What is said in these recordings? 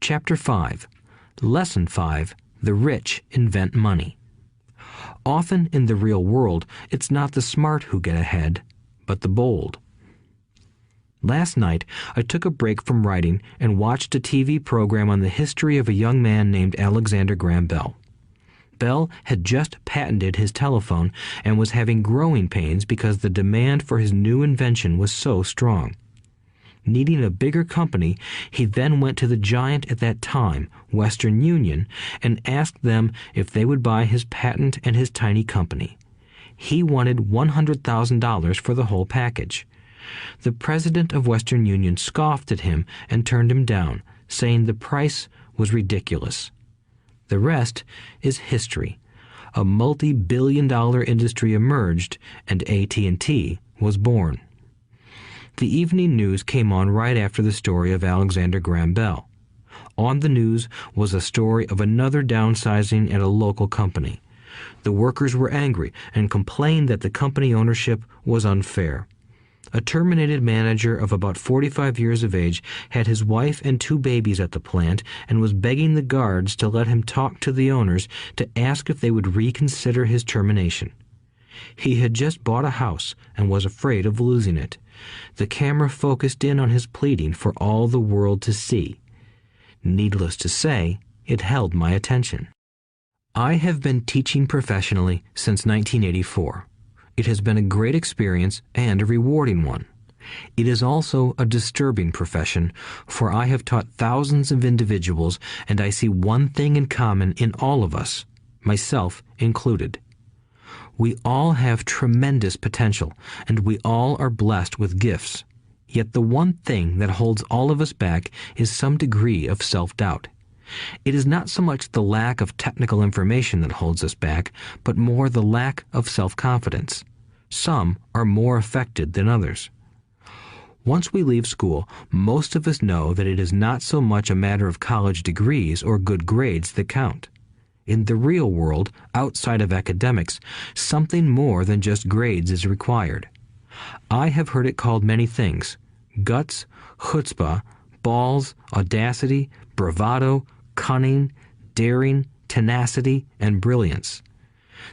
Chapter 5. Lesson 5. The rich invent money. Often in the real world, it's not the smart who get ahead, but the bold. Last night, I took a break from writing and watched a TV program on the history of a young man named Alexander Graham Bell. Bell had just patented his telephone and was having growing pains because the demand for his new invention was so strong. Needing a bigger company, he then went to the giant at that time, Western Union, and asked them if they would buy his patent and his tiny company. He wanted $100,000 for the whole package. The president of Western Union scoffed at him and turned him down, saying the price was ridiculous. The rest is history. A multi-billion-dollar industry emerged, and AT&T was born. The evening news came on right after the story of Alexander Graham Bell. On the news was a story of another downsizing at a local company. The workers were angry and complained that the company ownership was unfair. A terminated manager of about 45 years of age had his wife and 2 babies at the plant and was begging the guards to let him talk to the owners to ask if they would reconsider his termination. He had just bought a house and was afraid of losing it. The camera focused in on his pleading for all the world to see. Needless to say, it held my attention. I have been teaching professionally since 1984. It has been a great experience and a rewarding one. It is also a disturbing profession, for I have taught thousands of individuals, and I see one thing in common in all of us, myself included. We all have tremendous potential, and we all are blessed with gifts. Yet the one thing that holds all of us back is some degree of self-doubt. It is not so much the lack of technical information that holds us back, but more the lack of self-confidence. Some are more affected than others. Once we leave school, most of us know that it is not so much a matter of college degrees or good grades that count. In the real world, outside of academics, something more than just grades is required. I have heard it called many things: guts, chutzpah, balls, audacity, bravado, cunning, daring, tenacity, and brilliance.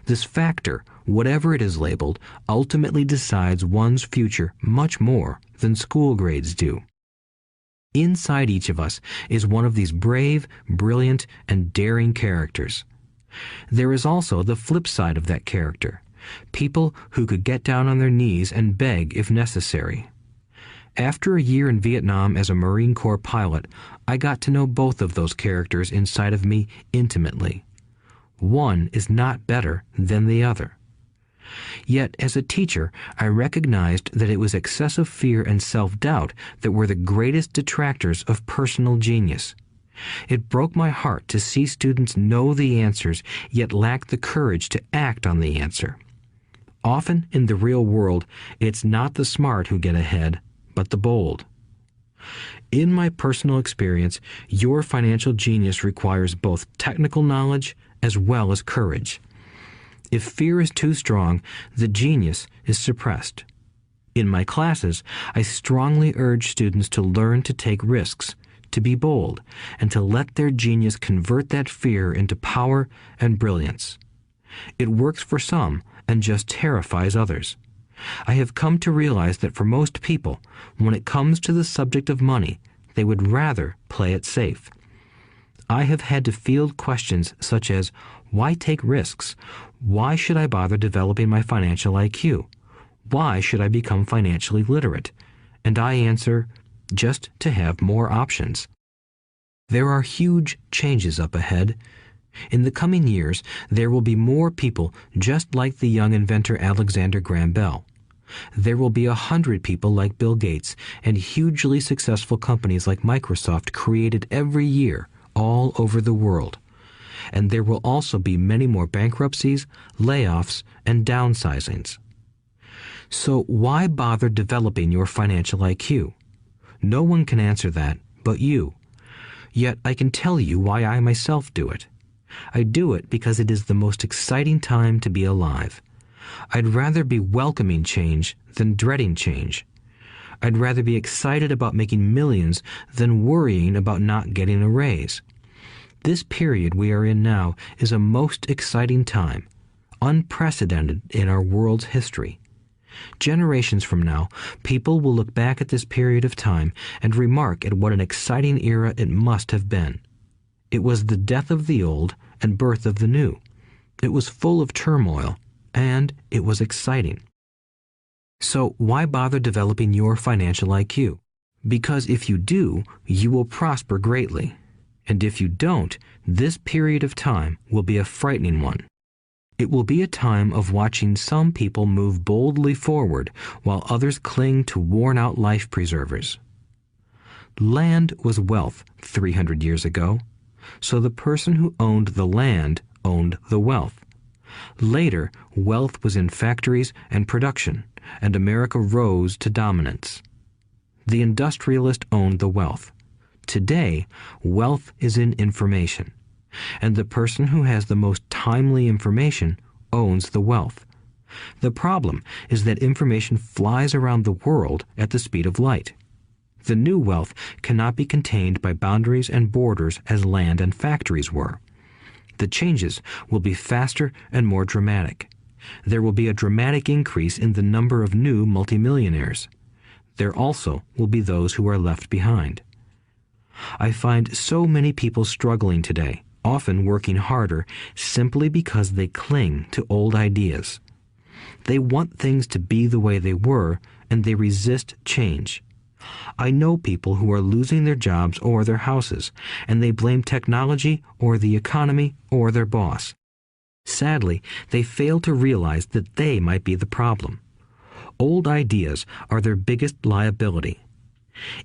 This factor, whatever it is labeled, ultimately decides one's future much more than school grades do. Inside each of us is one of these brave, brilliant, and daring characters. There is also the flip side of that character, people who could get down on their knees and beg if necessary. After a year in Vietnam as a Marine Corps pilot, I got to know both of those characters inside of me intimately. One is not better than the other. Yet, as a teacher, I recognized that it was excessive fear and self-doubt that were the greatest detractors of personal genius. It broke my heart to see students know the answers, yet lack the courage to act on the answer. Often in the real world, it's not the smart who get ahead, but the bold. In my personal experience, your financial genius requires both technical knowledge as well as courage. If fear is too strong, the genius is suppressed. In my classes, I strongly urge students to learn to take risks, to be bold, and to let their genius convert that fear into power and brilliance. It works for some and just terrifies others. I have come to realize that for most people, when it comes to the subject of money, they would rather play it safe. I have had to field questions such as, why take risks? Why should I bother developing my financial IQ? Why should I become financially literate? And I answer, just to have more options. There are huge changes up ahead. In the coming years, there will be more people just like the young inventor Alexander Graham Bell. There will be 100 people like Bill Gates and hugely successful companies like Microsoft created every year all over the world. And there will also be many more bankruptcies, layoffs, and downsizings. So why bother developing your financial IQ? No one can answer that but you. Yet I can tell you why I myself do it. I do it because it is the most exciting time to be alive. I'd rather be welcoming change than dreading change. I'd rather be excited about making millions than worrying about not getting a raise. This period we are in now is a most exciting time, unprecedented in our world's history. Generations from now, people will look back at this period of time and remark at what an exciting era it must have been. It was the death of the old and birth of the new. It was full of turmoil, and it was exciting. So why bother developing your financial IQ? Because if you do, you will prosper greatly. And if you don't, this period of time will be a frightening one. It will be a time of watching some people move boldly forward while others cling to worn-out life preservers. Land was wealth 300 years ago, so the person who owned the land owned the wealth. Later, wealth was in factories and production, and America rose to dominance. The industrialist owned the wealth. Today, wealth is in information, and the person who has the most timely information owns the wealth. The problem is that information flies around the world at the speed of light. The new wealth cannot be contained by boundaries and borders as land and factories were. The changes will be faster and more dramatic. There will be a dramatic increase in the number of new multimillionaires. There also will be those who are left behind. I find so many people struggling today, often working harder, simply because they cling to old ideas. They want things to be the way they were, and they resist change. I know people who are losing their jobs or their houses, and they blame technology or the economy or their boss. Sadly, they fail to realize that they might be the problem. Old ideas are their biggest liability.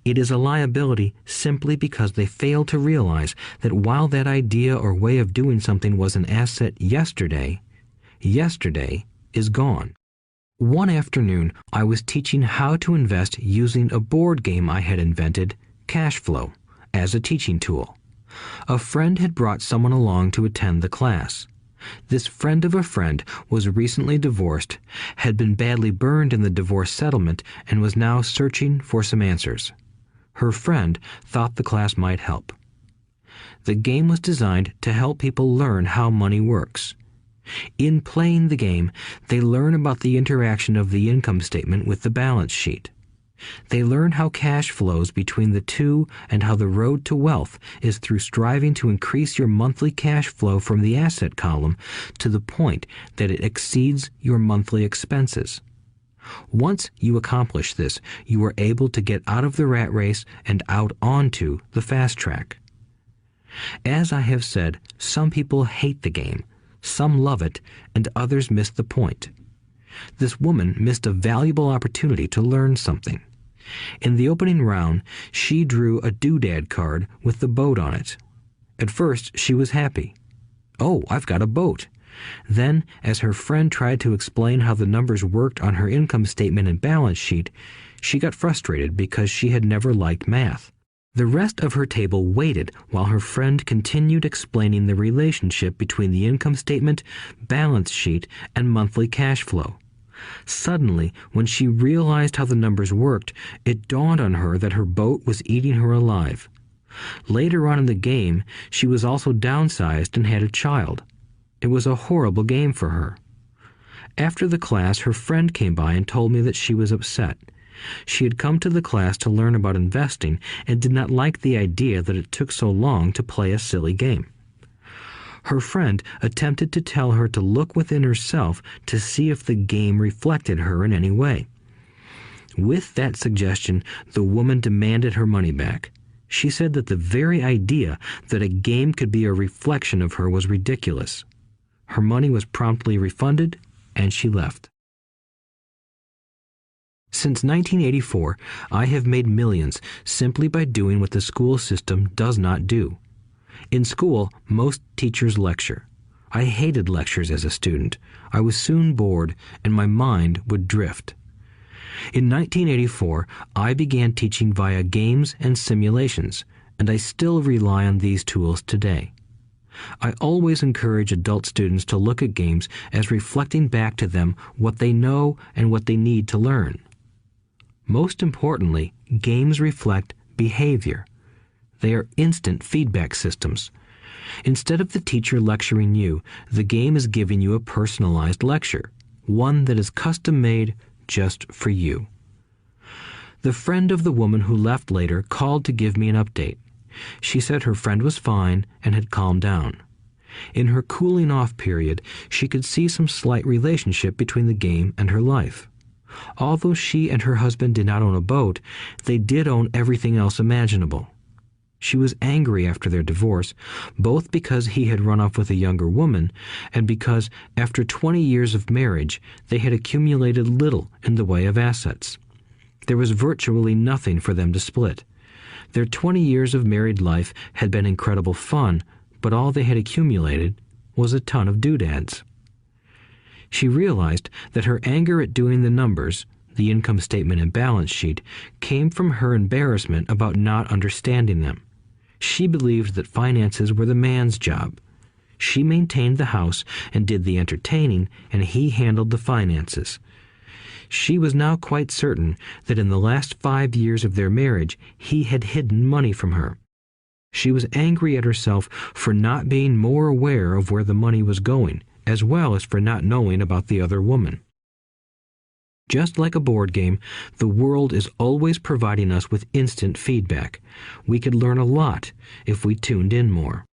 It is a liability simply because they fail to realize that while that idea or way of doing something was an asset yesterday, yesterday is gone. One afternoon, I was teaching how to invest using a board game I had invented, Cash Flow, as a teaching tool. A friend had brought someone along to attend the class. This friend of a friend was recently divorced, had been badly burned in the divorce settlement, and was now searching for some answers. Her friend thought the class might help. The game was designed to help people learn how money works. In playing the game, they learn about the interaction of the income statement with the balance sheet. They learn how cash flows between the two and how the road to wealth is through striving to increase your monthly cash flow from the asset column to the point that it exceeds your monthly expenses. Once you accomplish this, you are able to get out of the rat race and out onto the fast track. As I have said, some people hate the game, some love it, and others miss the point. This woman missed a valuable opportunity to learn something. In the opening round, she drew a doodad card with the boat on it. At first, she was happy. "Oh, I've got a boat." Then, as her friend tried to explain how the numbers worked on her income statement and balance sheet, she got frustrated because she had never liked math. The rest of her table waited while her friend continued explaining the relationship between the income statement, balance sheet, and monthly cash flow. Suddenly, when she realized how the numbers worked, it dawned on her that her boat was eating her alive. Later on in the game, she was also downsized and had a child. It was a horrible game for her. After the class, her friend came by and told me that she was upset. She had come to the class to learn about investing and did not like the idea that it took so long to play a silly game. Her friend attempted to tell her to look within herself to see if the game reflected her in any way. With that suggestion, the woman demanded her money back. She said that the very idea that a game could be a reflection of her was ridiculous. Her money was promptly refunded, and she left. Since 1984, I have made millions simply by doing what the school system does not do. In school, most teachers lecture. I hated lectures as a student. I was soon bored, and my mind would drift. In 1984, I began teaching via games and simulations, and I still rely on these tools today. I always encourage adult students to look at games as reflecting back to them what they know and what they need to learn. Most importantly, games reflect behavior. They are instant feedback systems. Instead of the teacher lecturing you, the game is giving you a personalized lecture, one that is custom-made just for you. The friend of the woman who left later called to give me an update. She said her friend was fine and had calmed down. In her cooling-off period, she could see some slight relationship between the game and her life. Although she and her husband did not own a boat, they did own everything else imaginable. She was angry after their divorce, both because he had run off with a younger woman and because, after 20 years of marriage, they had accumulated little in the way of assets. There was virtually nothing for them to split. Their 20 years of married life had been incredible fun, but all they had accumulated was a ton of doodads. She realized that her anger at doing the numbers, the income statement and balance sheet, came from her embarrassment about not understanding them. She believed that finances were the man's job. She maintained the house and did the entertaining, and he handled the finances. She was now quite certain that in the last 5 years of their marriage, he had hidden money from her. She was angry at herself for not being more aware of where the money was going, as well as for not knowing about the other woman. Just like a board game, the world is always providing us with instant feedback. We could learn a lot if we tuned in more.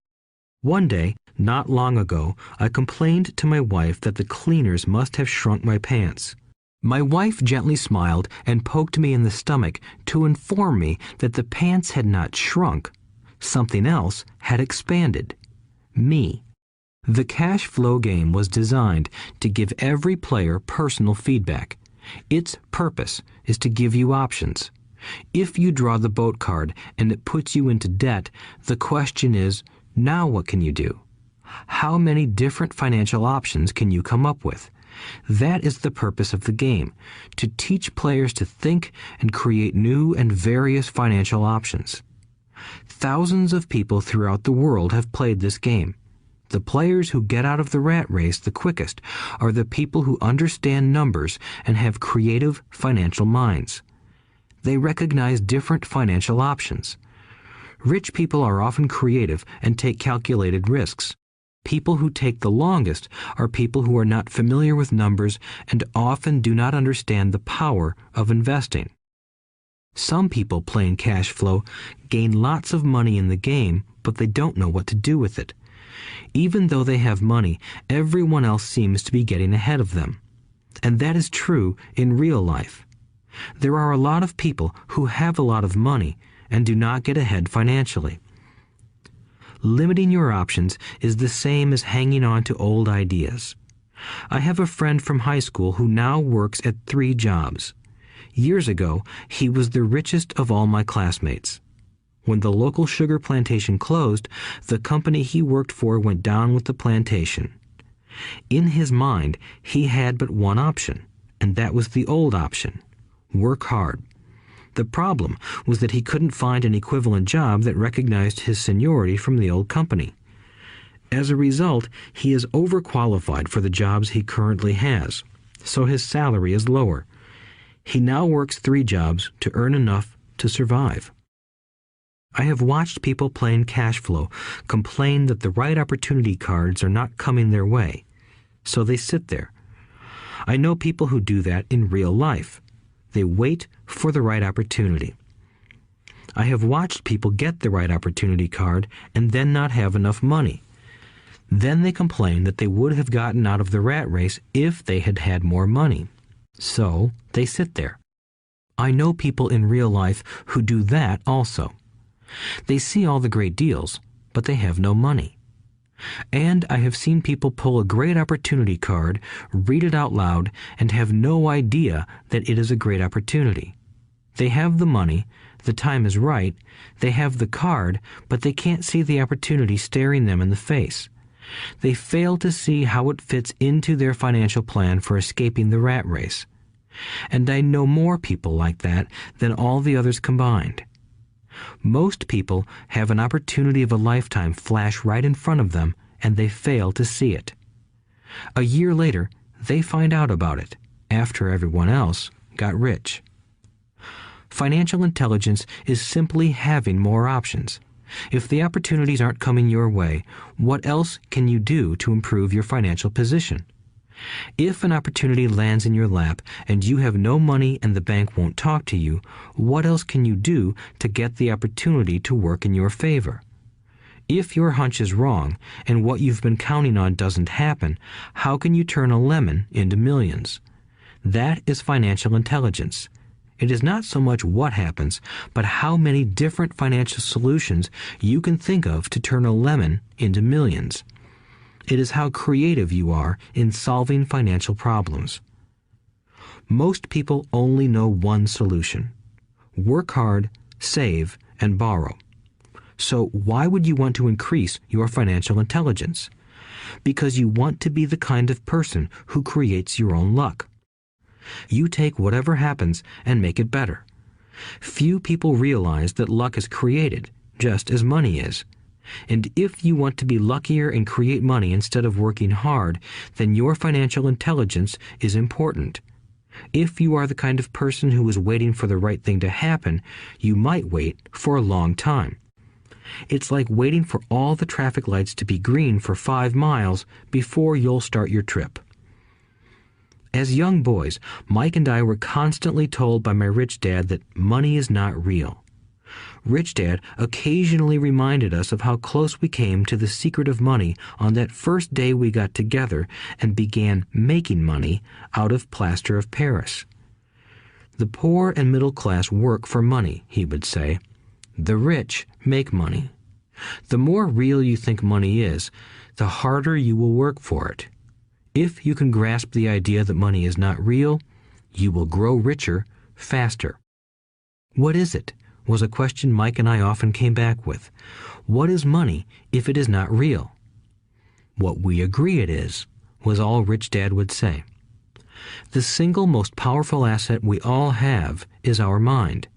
One day, not long ago, I complained to my wife that the cleaners must have shrunk my pants. My wife gently smiled and poked me in the stomach to inform me that the pants had not shrunk. Something else had expanded. Me. The cash flow game was designed to give every player personal feedback. Its purpose is to give you options. If you draw the boat card and it puts you into debt, the question is, now what can you do? How many different financial options can you come up with? That is the purpose of the game, to teach players to think and create new and various financial options. Thousands of people throughout the world have played this game. The players who get out of the rat race the quickest are the people who understand numbers and have creative financial minds. They recognize different financial options. Rich people are often creative and take calculated risks. People who take the longest are people who are not familiar with numbers and often do not understand the power of investing. Some people playing cash flow gain lots of money in the game, but they don't know what to do with it. Even though they have money, everyone else seems to be getting ahead of them. And that is true in real life. There are a lot of people who have a lot of money and do not get ahead financially. Limiting your options is the same as hanging on to old ideas. I have a friend from high school who now works at 3 jobs. Years ago, he was the richest of all my classmates. When the local sugar plantation closed, the company he worked for went down with the plantation. In his mind, he had but one option, and that was the old option: work hard. The problem was that he couldn't find an equivalent job that recognized his seniority from the old company. As a result, he is overqualified for the jobs he currently has, so his salary is lower. He now works 3 jobs to earn enough to survive. I have watched people playing cash flow complain that the right opportunity cards are not coming their way, so they sit there. I know people who do that in real life. They wait for the right opportunity. I have watched people get the right opportunity card and then not have enough money. Then they complain that they would have gotten out of the rat race if they had had more money. So they sit there. I know people in real life who do that also. They see all the great deals, but they have no money. And I have seen people pull a great opportunity card, read it out loud, and have no idea that it is a great opportunity. They have the money, the time is right, they have the card, but they can't see the opportunity staring them in the face. They fail to see how it fits into their financial plan for escaping the rat race. And I know more people like that than all the others combined. Most people have an opportunity of a lifetime flash right in front of them, and they fail to see it. A year later, they find out about it, after everyone else got rich. Financial intelligence is simply having more options. If the opportunities aren't coming your way, what else can you do to improve your financial position? If an opportunity lands in your lap and you have no money and the bank won't talk to you, what else can you do to get the opportunity to work in your favor? If your hunch is wrong and what you've been counting on doesn't happen, how can you turn a lemon into millions? That is financial intelligence. It is not so much what happens, but how many different financial solutions you can think of to turn a lemon into millions. It is how creative you are in solving financial problems. Most people only know one solution: work hard, save, and borrow. So why would you want to increase your financial intelligence? Because you want to be the kind of person who creates your own luck. You take whatever happens and make it better. Few people realize that luck is created, just as money is. And if you want to be luckier and create money instead of working hard, then your financial intelligence is important. If you are the kind of person who is waiting for the right thing to happen, you might wait for a long time. It's like waiting for all the traffic lights to be green for 5 miles before you'll start your trip. As young boys, Mike and I were constantly told by my rich dad that money is not real. Rich Dad occasionally reminded us of how close we came to the secret of money on that first day we got together and began making money out of plaster of Paris. The poor and middle class work for money, he would say. The rich make money. The more real you think money is, the harder you will work for it. If you can grasp the idea that money is not real, you will grow richer faster. What is it? Was a question Mike and I often came back with. What is money if it is not real? What we agree it is, was all Rich Dad would say. The single most powerful asset we all have is our mind.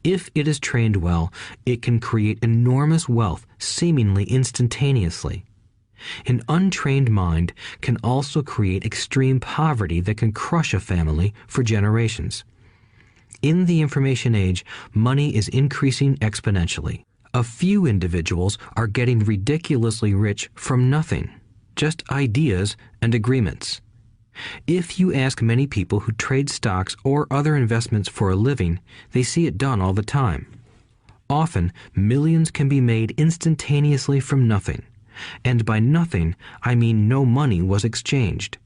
If it is trained well, it can create enormous wealth seemingly instantaneously. An untrained mind can also create extreme poverty that can crush a family for generations. In the information age, money is increasing exponentially. A few individuals are getting ridiculously rich from nothing, just ideas and agreements. If you ask many people who trade stocks or other investments for a living, they see it done all the time. Often, millions can be made instantaneously from nothing. And by nothing, I mean no money was exchanged.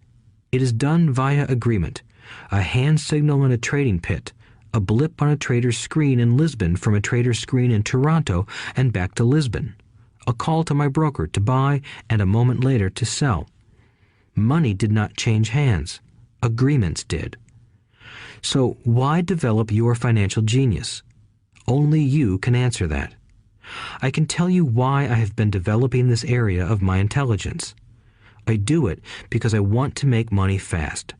It is done via agreement, a hand signal in a trading pit, a blip on a trader's screen in Lisbon from a trader's screen in Toronto and back to Lisbon, a call to my broker to buy and a moment later to sell. Money did not change hands. Agreements did. So why develop your financial genius? Only you can answer that. I can tell you why I have been developing this area of my intelligence. I do it because I want to make money fast.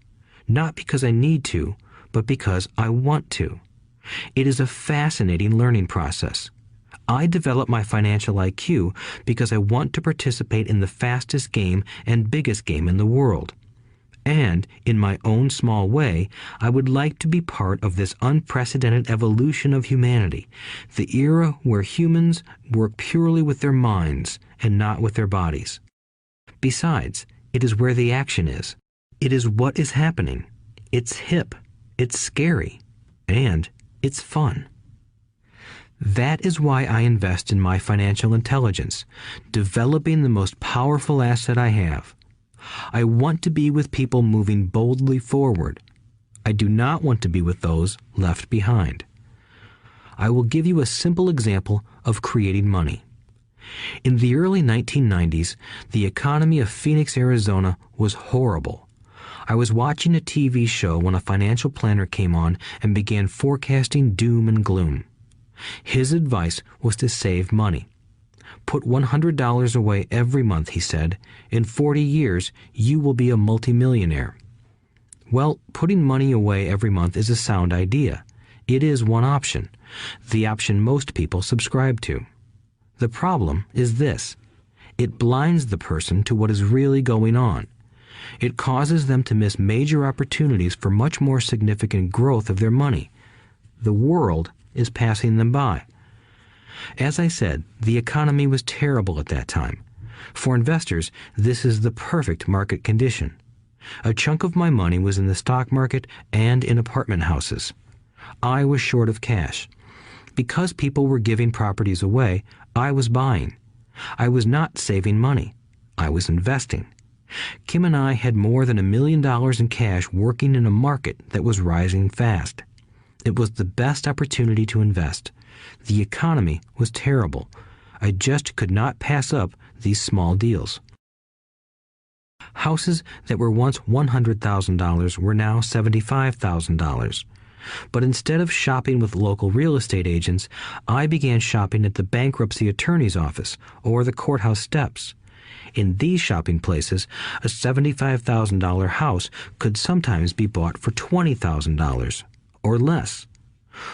Not because I need to, but because I want to. It is a fascinating learning process. I develop my financial IQ because I want to participate in the fastest game and biggest game in the world. And, in my own small way, I would like to be part of this unprecedented evolution of humanity, the era where humans work purely with their minds and not with their bodies. Besides, it is where the action is. It is what is happening. It's hip. It's scary. And it's fun. That is why I invest in my financial intelligence, developing the most powerful asset I have. I want to be with people moving boldly forward. I do not want to be with those left behind. I will give you a simple example of creating money. In the early 1990s, the economy of Phoenix, Arizona was horrible. I was watching a TV show when a financial planner came on and began forecasting doom and gloom. His advice was to save money. Put $100 away every month, he said. In 40 years, you will be a multimillionaire. Well, putting money away every month is a sound idea. It is one option, the option most people subscribe to. The problem is this. It blinds the person to what is really going on. It causes them to miss major opportunities for much more significant growth of their money. The world is passing them by. As I said, the economy was terrible at that time. For investors, this is the perfect market condition. A chunk of my money was in the stock market and in apartment houses. I was short of cash. Because people were giving properties away, I was buying. I was not saving money. I was investing. Kim and I had more than $1 million in cash working in a market that was rising fast. It was the best opportunity to invest. The economy was terrible. I just could not pass up these small deals. Houses that were once $100,000 were now $75,000. But instead of shopping with local real estate agents, I began shopping at the bankruptcy attorney's office or the courthouse steps. In these shopping places, a $75,000 house could sometimes be bought for $20,000 or less.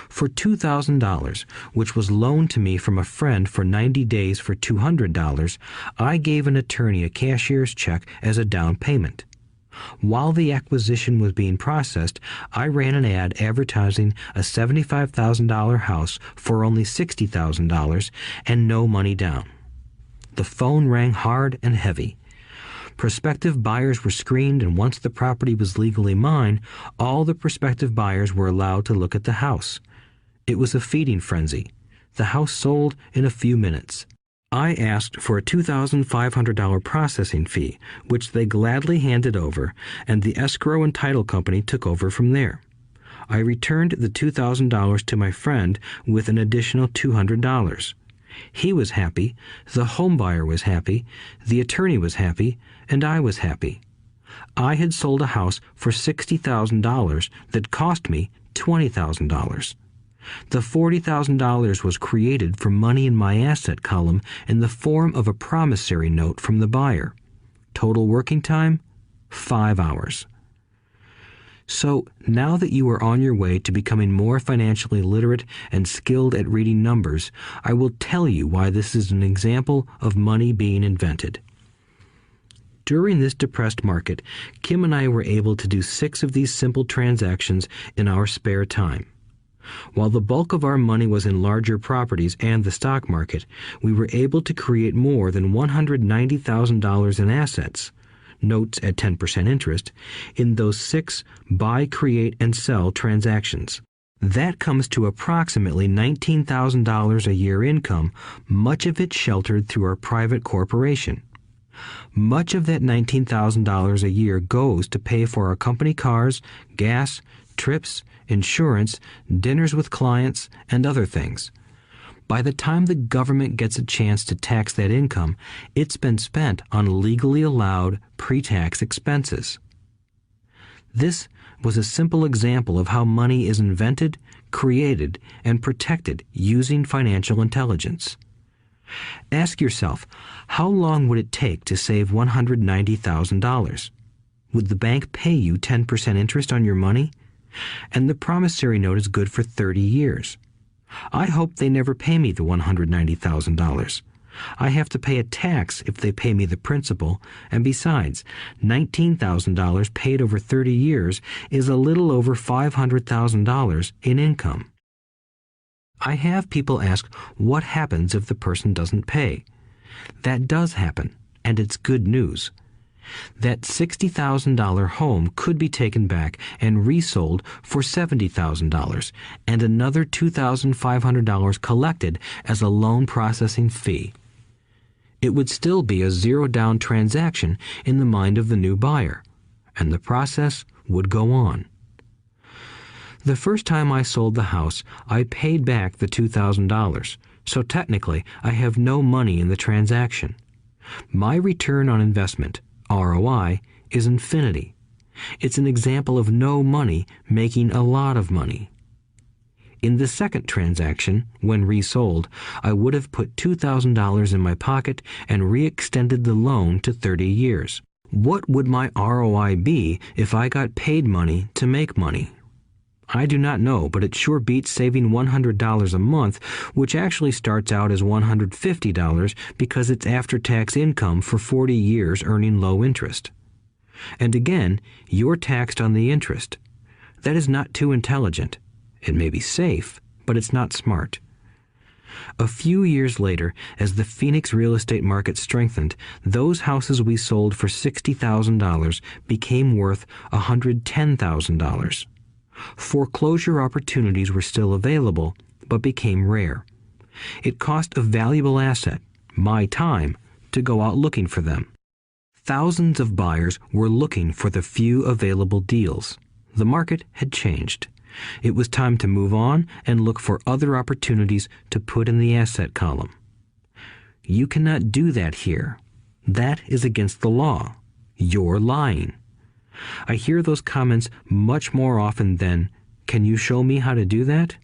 For $2,000, which was loaned to me from a friend for 90 days for $200, I gave an attorney a cashier's check as a down payment. While the acquisition was being processed, I ran an ad advertising a $75,000 house for only $60,000 and no money down. The phone rang hard and heavy. Prospective buyers were screened, and once the property was legally mine, all the prospective buyers were allowed to look at the house. It was a feeding frenzy. The house sold in a few minutes. I asked for a $2,500 processing fee, which they gladly handed over, and the escrow and title company took over from there. I returned the $2,000 to my friend with an additional $200. He was happy, the home buyer was happy, the attorney was happy, and I was happy. I had sold a house for $60,000 that cost me $20,000. The $40,000 was created from money in my asset column in the form of a promissory note from the buyer. Total working time, 5 hours. So, now that you are on your way to becoming more financially literate and skilled at reading numbers, I will tell you why this is an example of money being invented. During this depressed market, Kim and I were able to do 6 of these simple transactions in our spare time. While the bulk of our money was in larger properties and the stock market, we were able to create more than $190,000 in assets, notes at 10% interest, in those 6 buy, create, and sell transactions. That comes to approximately $19,000 a year income, much of it sheltered through our private corporation. Much of that $19,000 a year goes to pay for our company cars, gas, trips, insurance, dinners with clients, and other things. By the time the government gets a chance to tax that income, it's been spent on legally allowed pre-tax expenses. This was a simple example of how money is invented, created, and protected using financial intelligence. Ask yourself, how long would it take to save $190,000? Would the bank pay you 10% interest on your money? And the promissory note is good for 30 years. I hope they never pay me the $190,000. I have to pay a tax if they pay me the principal, and besides, $19,000 paid over 30 years is a little over $500,000 in income. I have people ask, what happens if the person doesn't pay? That does happen, and it's good news. That $60,000 home could be taken back and resold for $70,000 and another $2,500 collected as a loan processing fee. It would still be a zero-down transaction in the mind of the new buyer, and the process would go on. The first time I sold the house, I paid back the $2,000, so technically I have no money in the transaction. My return on investment, ROI, is infinity. It's an example of no money making a lot of money. In the second transaction, when resold, I would have put $2,000 in my pocket and re-extended the loan to 30 years. What would my ROI be if I got paid money to make money? I do not know, but it sure beats saving $100 a month, which actually starts out as $150 because it's after-tax income for 40 years earning low interest. And again, you're taxed on the interest. That is not too intelligent. It may be safe, but it's not smart. A few years later, as the Phoenix real estate market strengthened, those houses we sold for $60,000 became worth $110,000. Foreclosure opportunities were still available, but became rare. It cost a valuable asset, my time, to go out looking for them. Thousands of buyers were looking for the few available deals. The market had changed. It was time to move on and look for other opportunities to put in the asset column. You cannot do that here. That is against the law. You're lying. I hear those comments much more often than, "Can you show me how to do that?"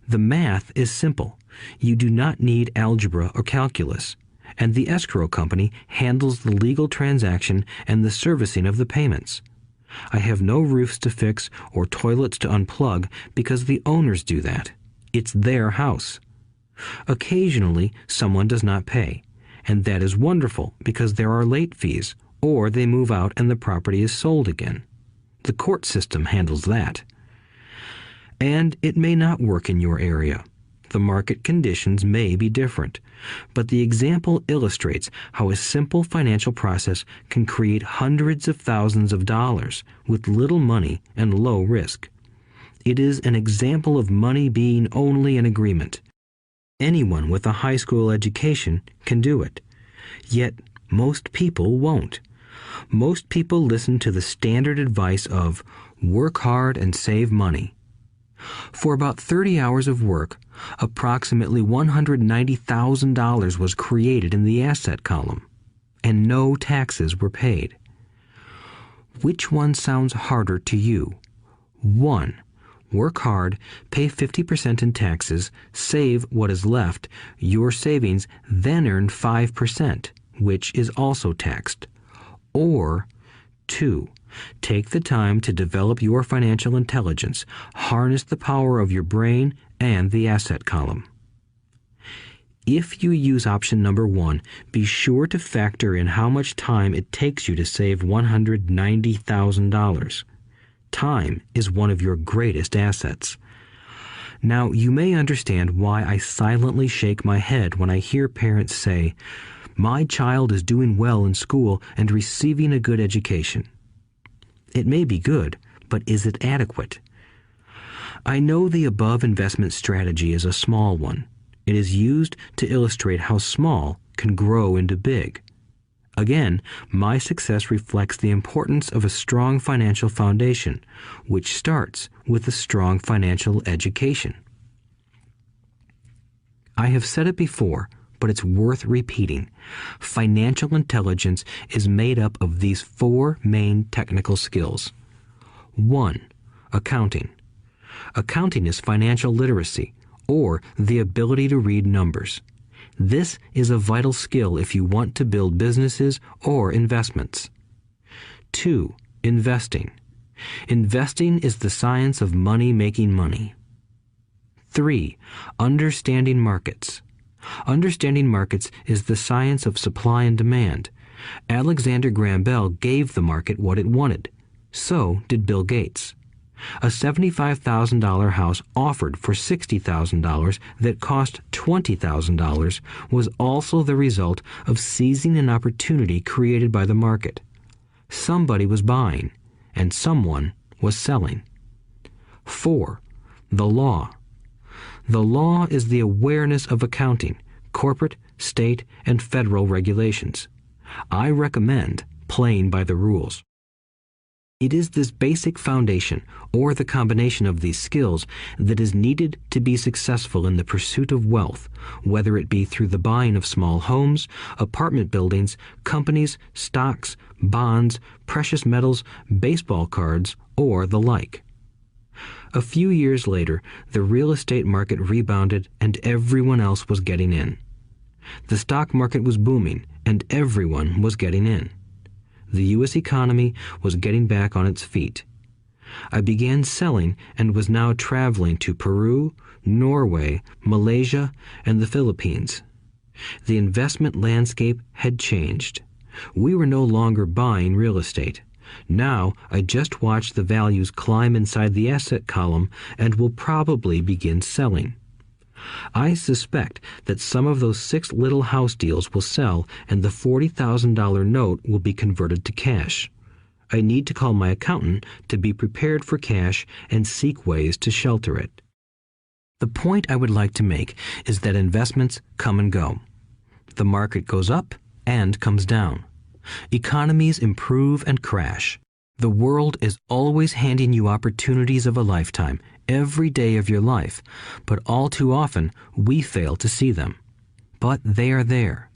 The math is simple. You do not need algebra or calculus, and the escrow company handles the legal transaction and the servicing of the payments. I have no roofs to fix or toilets to unplug because the owners do that. It's their house. Occasionally, someone does not pay, and that is wonderful because there are late fees, or they move out and the property is sold again. The court system handles that. And it may not work in your area. The market conditions may be different, but the example illustrates how a simple financial process can create hundreds of thousands of dollars with little money and low risk. It is an example of money being only an agreement. Anyone with a high school education can do it. Yet most people won't. Most people listen to the standard advice of work hard and save money. For about 30 hours of work, approximately $190,000 was created in the asset column, and no taxes were paid. Which one sounds harder to you? 1. Work hard, pay 50% in taxes, save what is left, your savings, then earn 5%, which is also taxed. Or 2. Take the time to develop your financial intelligence, harness the power of your brain and the asset column. If you use option number 1, be sure to factor in how much time it takes you to save $190,000. Time is one of your greatest assets. Now, you may understand why I silently shake my head when I hear parents say, "My child is doing well in school and receiving a good education." It may be good, but is it adequate? I know the above investment strategy is a small one. It is used to illustrate how small can grow into big. Again, my success reflects the importance of a strong financial foundation, which starts with a strong financial education. I have said it before, but it's worth repeating. Financial intelligence is made up of these 4 main technical skills. 1. Accounting. Accounting is financial literacy, or the ability to read numbers. This is a vital skill if you want to build businesses or investments. 2. Investing. Investing is the science of money making money. 3. Understanding markets. Understanding markets is the science of supply and demand. Alexander Graham Bell gave the market what it wanted. So did Bill Gates. A $75,000 house offered for $60,000 that cost $20,000 was also the result of seizing an opportunity created by the market. Somebody was buying, and someone was selling. 4. The law. The law is the awareness of accounting, corporate, state, and federal regulations. I recommend playing by the rules. It is this basic foundation, or the combination of these skills, that is needed to be successful in the pursuit of wealth, whether it be through the buying of small homes, apartment buildings, companies, stocks, bonds, precious metals, baseball cards, or the like. A few years later, the real estate market rebounded and everyone else was getting in. The stock market was booming and everyone was getting in. The U.S. economy was getting back on its feet. I began selling and was now traveling to Peru, Norway, Malaysia, and the Philippines. The investment landscape had changed. We were no longer buying real estate. Now I just watch the values climb inside the asset column and will probably begin selling. I suspect that some of those 6 little house deals will sell and the $40,000 note will be converted to cash. I need to call my accountant to be prepared for cash and seek ways to shelter it. The point I would like to make is that investments come and go. The market goes up and comes down. Economies improve and crash. The world is always handing you opportunities of a lifetime, every day of your life, but all too often we fail to see them. But they are there.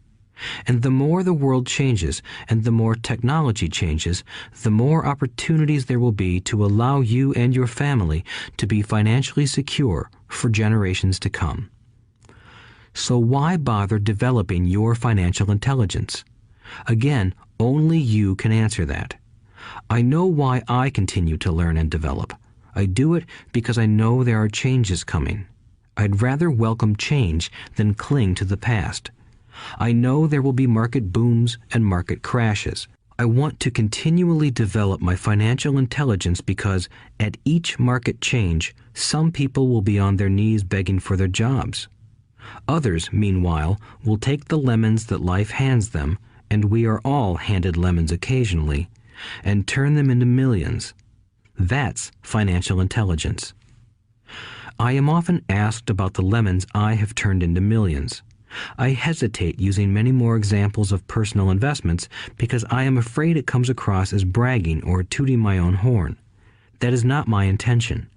And the more the world changes and the more technology changes, the more opportunities there will be to allow you and your family to be financially secure for generations to come. So why bother developing your financial intelligence? Again, only you can answer that. I know why I continue to learn and develop. I do it because I know there are changes coming. I'd rather welcome change than cling to the past. I know there will be market booms and market crashes. I want to continually develop my financial intelligence because at each market change, some people will be on their knees begging for their jobs. Others, meanwhile, will take the lemons that life hands them, and we are all handed lemons occasionally, and turn them into millions. That's financial intelligence. I am often asked about the lemons I have turned into millions. I hesitate using many more examples of personal investments because I am afraid it comes across as bragging or tooting my own horn. That is not my intention.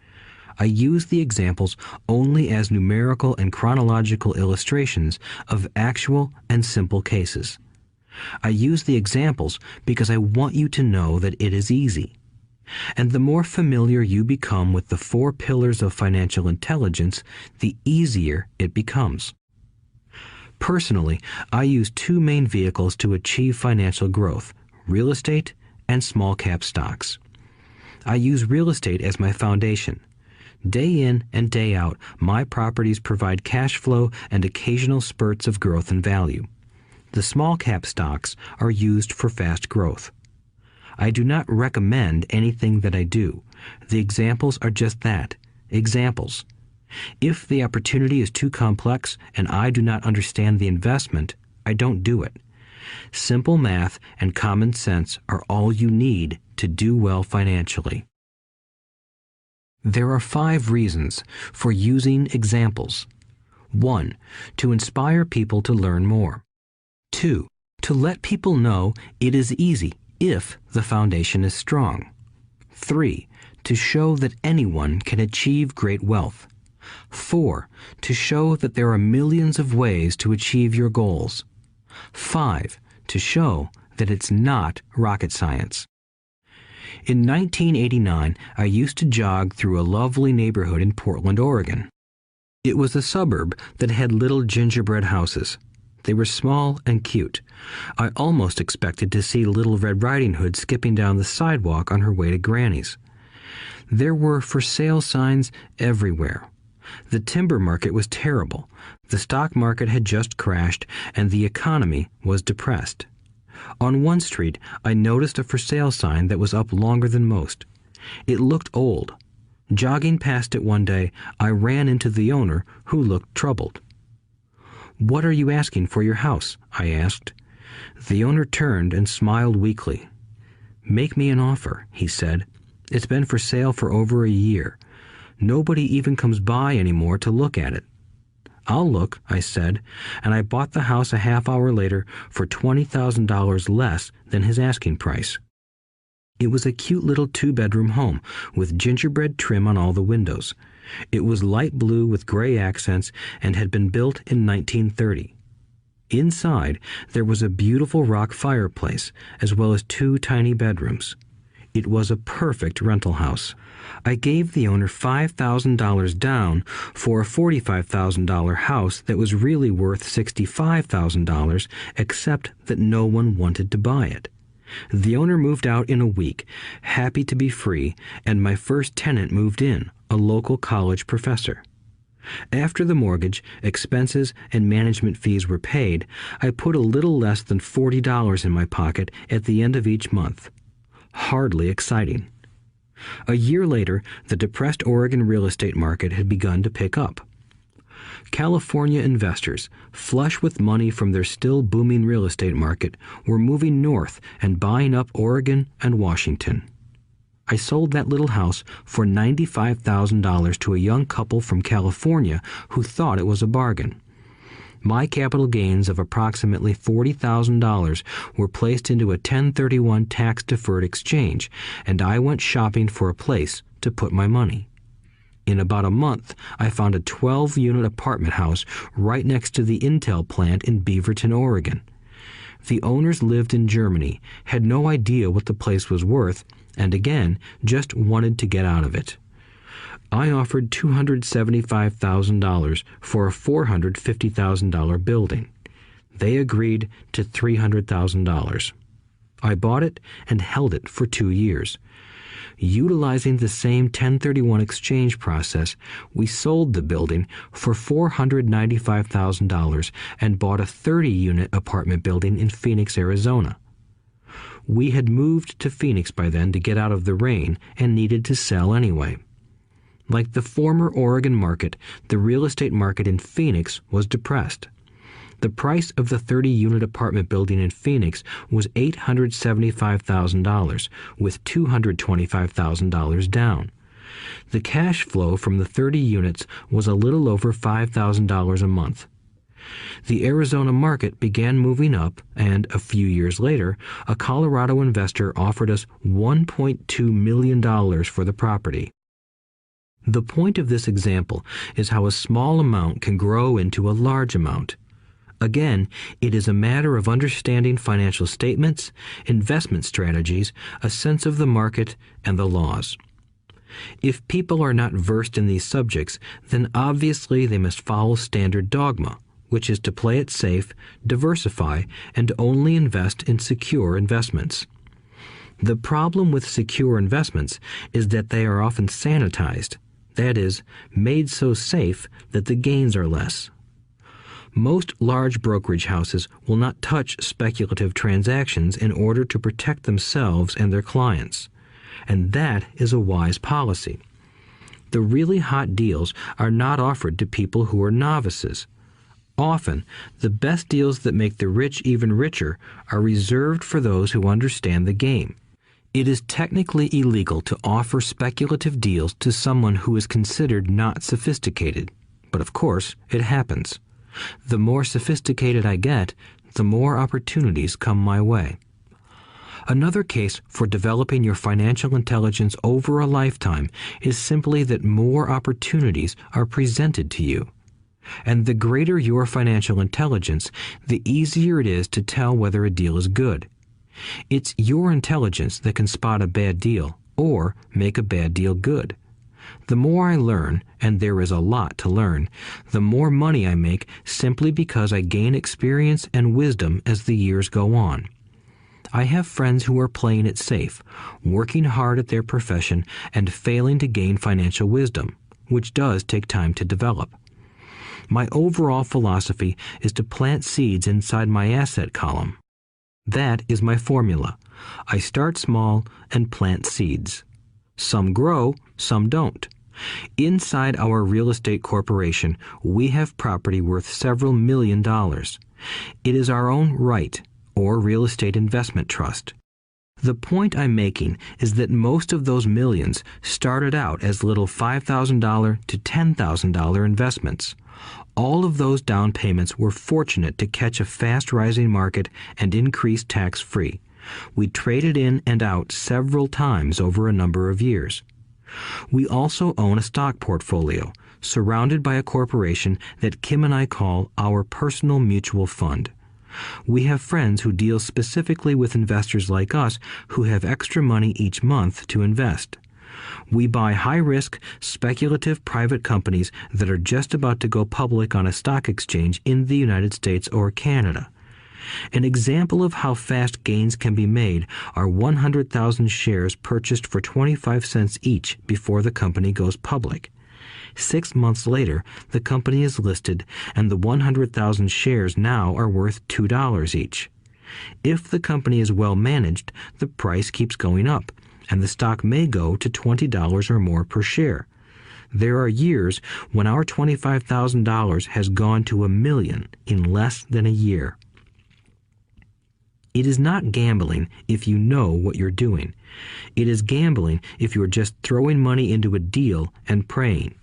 I use the examples only as numerical and chronological illustrations of actual and simple cases. I use the examples because I want you to know that it is easy. And the more familiar you become with the 4 pillars of financial intelligence, the easier it becomes. Personally, I use 2 main vehicles to achieve financial growth: real estate and small cap stocks. I use real estate as my foundation. Day in and day out, my properties provide cash flow and occasional spurts of growth and value. The small cap stocks are used for fast growth. I do not recommend anything that I do. The examples are just that, examples. If the opportunity is too complex and I do not understand the investment, I don't do it. Simple math and common sense are all you need to do well financially. There are 5 reasons for using examples. 1. To inspire people to learn more. 2. To let people know it is easy if the foundation is strong. 3. To show that anyone can achieve great wealth. 4. To show that there are millions of ways to achieve your goals. 5. To show that it's not rocket science. In 1989, I used to jog through a lovely neighborhood in Portland, Oregon. It was a suburb that had little gingerbread houses. They were small and cute. I almost expected to see Little Red Riding Hood skipping down the sidewalk on her way to Granny's. There were for sale signs everywhere. The timber market was terrible. The stock market had just crashed, and the economy was depressed. On one street, I noticed a for sale sign that was up longer than most. It looked old. Jogging past it one day, I ran into the owner, who looked troubled. "What are you asking for your house?" I asked. The owner turned and smiled weakly. "Make me an offer," he said. "It's been for sale for over a year. Nobody even comes by anymore to look at it." "I'll look," I said, and I bought the house a half hour later for $20,000 less than his asking price. It was a cute little 2-bedroom home with gingerbread trim on all the windows. It was light blue with gray accents and had been built in 1930. Inside, there was a beautiful rock fireplace, as well as 2 tiny bedrooms. It was a perfect rental house. I gave the owner $5,000 down for a $45,000 house that was really worth $65,000, except that no one wanted to buy it. The owner moved out in a week, happy to be free, and my first tenant moved in, a local college professor. After the mortgage, expenses, and management fees were paid, I put a little less than $40 in my pocket at the end of each month. Hardly exciting. A year later, the depressed Oregon real estate market had begun to pick up. California investors, flush with money from their still booming real estate market, were moving north and buying up Oregon and Washington. I sold that little house for $95,000 to a young couple from California who thought it was a bargain. My capital gains of approximately $40,000 were placed into a 1031 tax-deferred exchange, and I went shopping for a place to put my money. In about a month, I found a 12-unit apartment house right next to the Intel plant in Beaverton, Oregon. The owners lived in Germany, had no idea what the place was worth, and again, just wanted to get out of it. I offered $275,000 for a $450,000 building. They agreed to $300,000. I bought it and held it for 2 years. Utilizing the same 1031 exchange process, we sold the building for $495,000 and bought a 30-unit apartment building in Phoenix, Arizona. We had moved to Phoenix by then to get out of the rain and needed to sell anyway. Like the former Oregon market, the real estate market in Phoenix was depressed. The price of the 30-unit apartment building in Phoenix was $875,000, with $225,000 down. The cash flow from the 30 units was a little over $5,000 a month. The Arizona market began moving up, and a few years later, a Colorado investor offered us $1.2 million for the property. The point of this example is how a small amount can grow into a large amount. Again, it is a matter of understanding financial statements, investment strategies, a sense of the market, and the laws. If people are not versed in these subjects, then obviously they must follow standard dogma, which is to play it safe, diversify, and only invest in secure investments. The problem with secure investments is that they are often sanitized, that is, made so safe that the gains are less. Most large brokerage houses will not touch speculative transactions in order to protect themselves and their clients, and that is a wise policy. The really hot deals are not offered to people who are novices. Often, the best deals that make the rich even richer are reserved for those who understand the game. It is technically illegal to offer speculative deals to someone who is considered not sophisticated, but of course, it happens. The more sophisticated I get, the more opportunities come my way. Another case for developing your financial intelligence over a lifetime is simply that more opportunities are presented to you. And the greater your financial intelligence, the easier it is to tell whether a deal is good. It's your intelligence that can spot a bad deal or make a bad deal good. The more I learn, and there is a lot to learn, the more money I make simply because I gain experience and wisdom as the years go on. I have friends who are playing it safe, working hard at their profession and failing to gain financial wisdom, which does take time to develop. My overall philosophy is to plant seeds inside my asset column. That is my formula. I start small and plant seeds. Some grow, some don't. Inside our real estate corporation, we have property worth several $million. It is our own right, or real estate investment trust. The point I'm making is that most of those millions started out as little $5,000 to $10,000 investments. All of those down payments were fortunate to catch a fast-rising market and increase tax-free. We traded in and out several times over a number of years. We also own a stock portfolio, surrounded by a corporation that Kim and I call our personal mutual fund. We have friends who deal specifically with investors like us who have extra money each month to invest. We buy high-risk, speculative private companies that are just about to go public on a stock exchange in the United States or Canada. An example of how fast gains can be made are 100,000 shares purchased for 25 cents each before the company goes public. 6 months later, the company is listed, and the 100,000 shares now are worth $2 each. If the company is well managed, the price keeps going up, and the stock may go to $20 or more per share. There are years when our $25,000 has gone to $1 million in less than a year. It is not gambling if you know what you're doing. It is gambling if you're just throwing money into a deal and praying.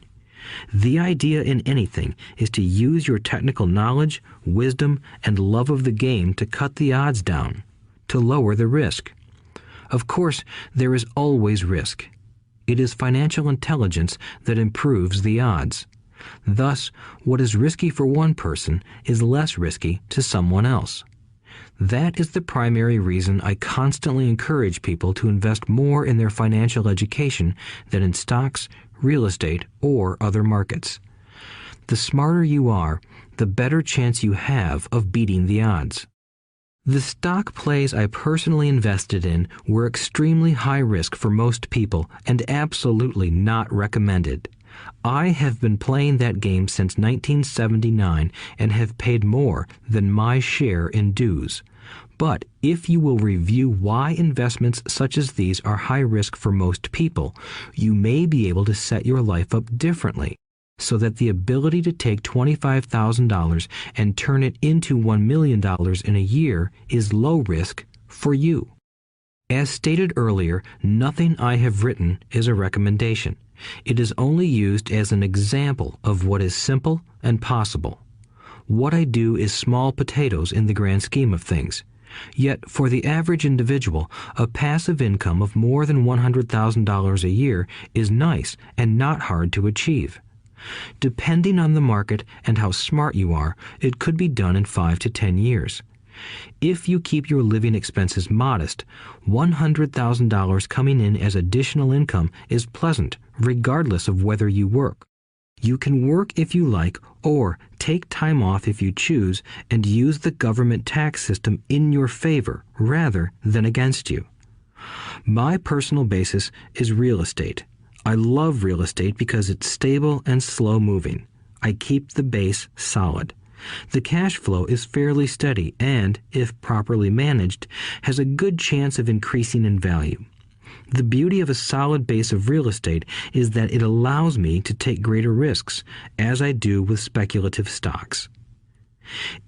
The idea in anything is to use your technical knowledge, wisdom, and love of the game to cut the odds down, to lower the risk. Of course, there is always risk. It is financial intelligence that improves the odds. Thus, what is risky for one person is less risky to someone else. That is the primary reason I constantly encourage people to invest more in their financial education than in stocks, real estate, or other markets. The smarter you are, the better chance you have of beating the odds. The stock plays I personally invested in were extremely high risk for most people and absolutely not recommended. I have been playing that game since 1979 and have paid more than my share in dues. But if you will review why investments such as these are high risk for most people, you may be able to set your life up differently, so that the ability to take $25,000 and turn it into $1 million in a year is low risk for you. As stated earlier, nothing I have written is a recommendation. It is only used as an example of what is simple and possible. What I do is small potatoes in the grand scheme of things. Yet, for the average individual, a passive income of more than $100,000 a year is nice and not hard to achieve. Depending on the market and how smart you are, it could be done in 5 to 10 years. If you keep your living expenses modest, $100,000 coming in as additional income is pleasant, regardless of whether you work. You can work if you like, or take time off if you choose, and use the government tax system in your favor rather than against you. My personal basis is real estate. I love real estate because it's stable and slow-moving. I keep the base solid. The cash flow is fairly steady and, if properly managed, has a good chance of increasing in value. The beauty of a solid base of real estate is that it allows me to take greater risks, as I do with speculative stocks.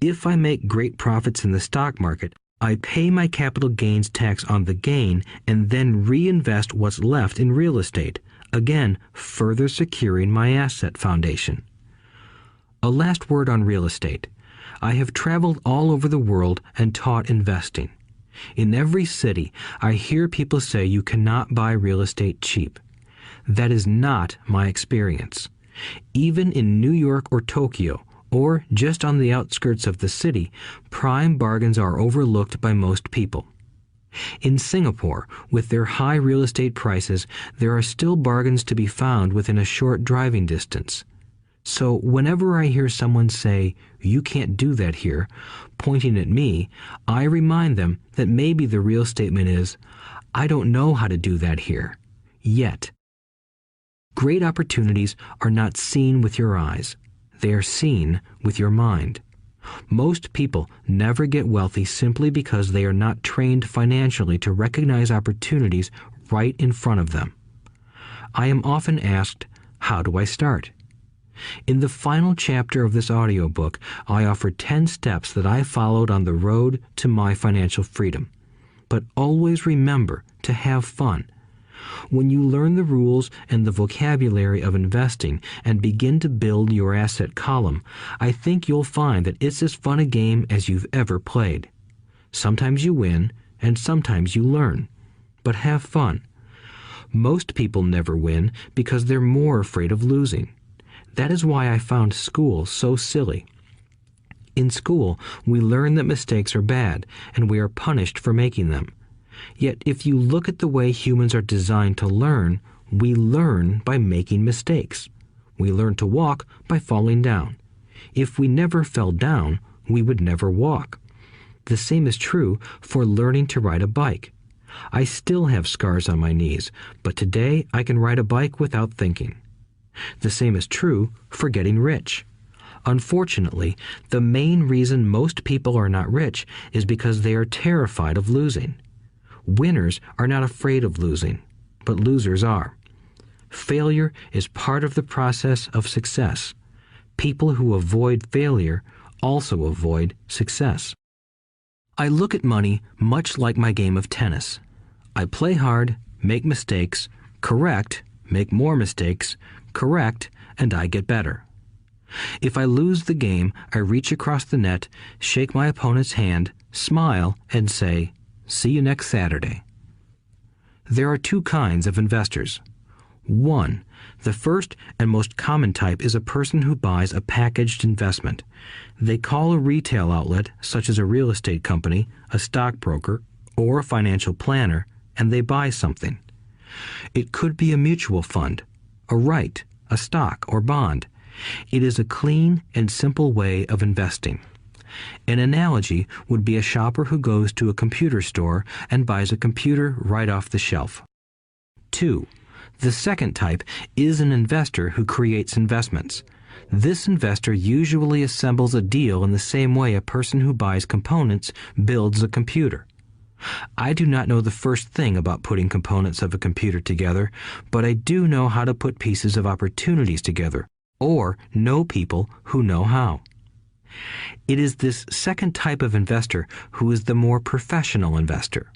If I make great profits in the stock market, I pay my capital gains tax on the gain and then reinvest what's left in real estate, again further securing my asset foundation. A last word on real estate. I have traveled all over the world and taught investing. In every city, I hear people say you cannot buy real estate cheap. That is not my experience. Even in New York or Tokyo, or just on the outskirts of the city, prime bargains are overlooked by most people. In Singapore, with their high real estate prices, there are still bargains to be found within a short driving distance. So whenever I hear someone say, "You can't do that here," pointing at me, I remind them that maybe the real statement is, "I don't know how to do that here, yet." Great opportunities are not seen with your eyes. They are seen with your mind. Most people never get wealthy simply because they are not trained financially to recognize opportunities right in front of them. I am often asked, "How do I start?" In the final chapter of this audiobook, I offer 10 steps that I followed on the road to my financial freedom. But always remember to have fun. When you learn the rules and the vocabulary of investing and begin to build your asset column, I think you'll find that it's as fun a game as you've ever played. Sometimes you win, and sometimes you learn. But have fun. Most people never win because they're more afraid of losing. That is why I found school so silly. In school, we learn that mistakes are bad, and we are punished for making them. Yet if you look at the way humans are designed to learn, we learn by making mistakes. We learn to walk by falling down. If we never fell down, we would never walk. The same is true for learning to ride a bike. I still have scars on my knees, but today I can ride a bike without thinking. The same is true for getting rich. Unfortunately, the main reason most people are not rich is because they are terrified of losing. Winners are not afraid of losing, but losers are. Failure is part of the process of success. People who avoid failure also avoid success. I look at money much like my game of tennis. I play hard, make mistakes, correct, make more mistakes, correct, and I get better. If I lose the game, I reach across the net, shake my opponent's hand, smile, and say, "See you next Saturday." There are two kinds of investors. One, the first and most common type is a person who buys a packaged investment. They call a retail outlet, such as a real estate company, a stockbroker, or a financial planner, and they buy something. It could be a mutual fund, a right, a stock, or bond. It is a clean and simple way of investing. An analogy would be a shopper who goes to a computer store and buys a computer right off the shelf. 2. The second type is an investor who creates investments. This investor usually assembles a deal in the same way a person who buys components builds a computer. I do not know the first thing about putting components of a computer together, but I do know how to put pieces of opportunities together, or know people who know how. It is this second type of investor who is the more professional investor.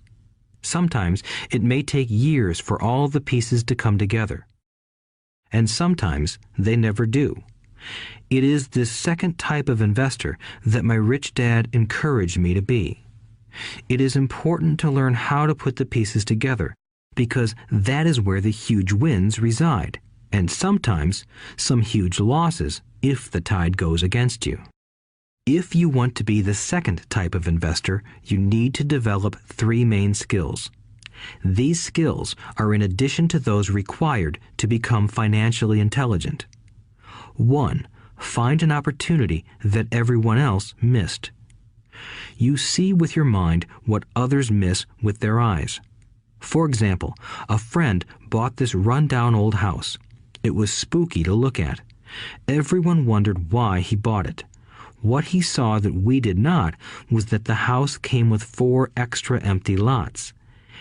Sometimes it may take years for all the pieces to come together, and sometimes they never do. It is this second type of investor that my rich dad encouraged me to be. It is important to learn how to put the pieces together, because that is where the huge wins reside, and sometimes some huge losses if the tide goes against you. If you want to be the second type of investor, you need to develop 3 main skills. These skills are in addition to those required to become financially intelligent. 1. Find an opportunity that everyone else missed. You see with your mind what others miss with their eyes. For example, a friend bought this run-down old house. It was spooky to look at. Everyone wondered why he bought it. What he saw that we did not was that the house came with 4 extra empty lots.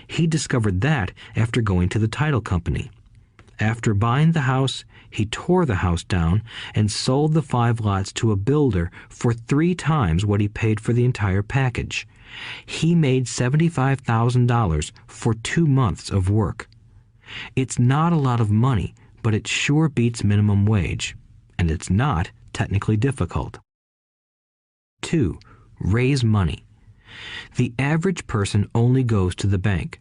He discovered that after going to the title company. After buying the house, he tore the house down and sold the 5 lots to a builder for 3 times what he paid for the entire package. He made $75,000 for 2 months of work. It's not a lot of money, but it sure beats minimum wage, and it's not technically difficult. 2. Raise money. The average person only goes to the bank.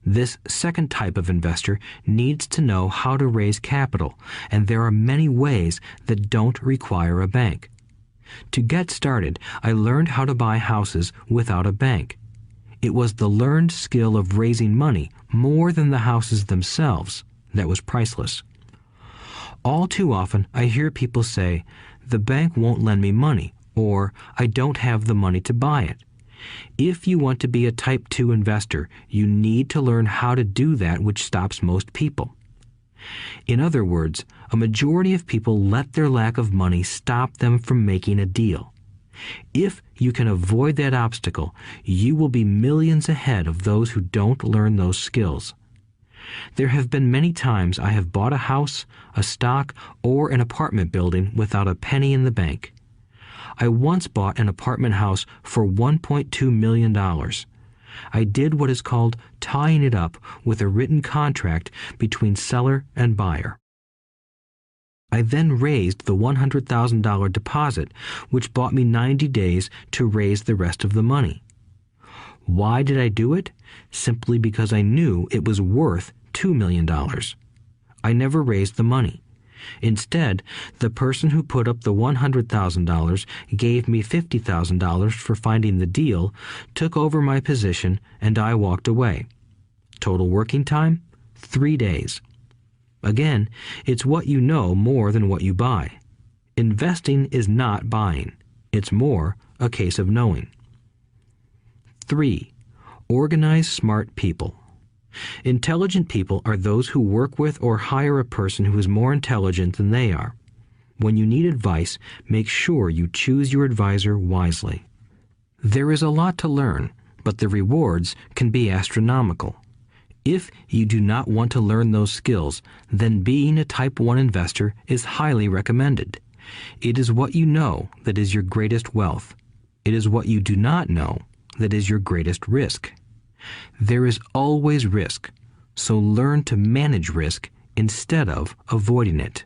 This second type of investor needs to know how to raise capital, and there are many ways that don't require a bank. To get started, I learned how to buy houses without a bank. It was the learned skill of raising money more than the houses themselves that was priceless. All too often, I hear people say, "The bank won't lend me money," or "I don't have the money to buy it." If you want to be a Type 2 investor, you need to learn how to do that which stops most people. In other words, a majority of people let their lack of money stop them from making a deal. If you can avoid that obstacle, you will be millions ahead of those who don't learn those skills. There have been many times I have bought a house, a stock, or an apartment building without a penny in the bank. I once bought an apartment house for $1.2 million. I did what is called tying it up with a written contract between seller and buyer. I then raised the $100,000 deposit, which bought me 90 days to raise the rest of the money. Why did I do it? Simply because I knew it was worth $2 million. I never raised the money. Instead, the person who put up the $100,000 gave me $50,000 for finding the deal, took over my position, and I walked away. Total working time? 3 days. Again, it's what you know more than what you buy. Investing is not buying. It's more a case of knowing. 3. Organize smart people. Intelligent people are those who work with or hire a person who is more intelligent than they are. When you need advice, make sure you choose your advisor wisely. There is a lot to learn, but the rewards can be astronomical. If you do not want to learn those skills, then being a Type 1 investor is highly recommended. It is what you know that is your greatest wealth. It is what you do not know that is your greatest risk. There is always risk, so learn to manage risk instead of avoiding it.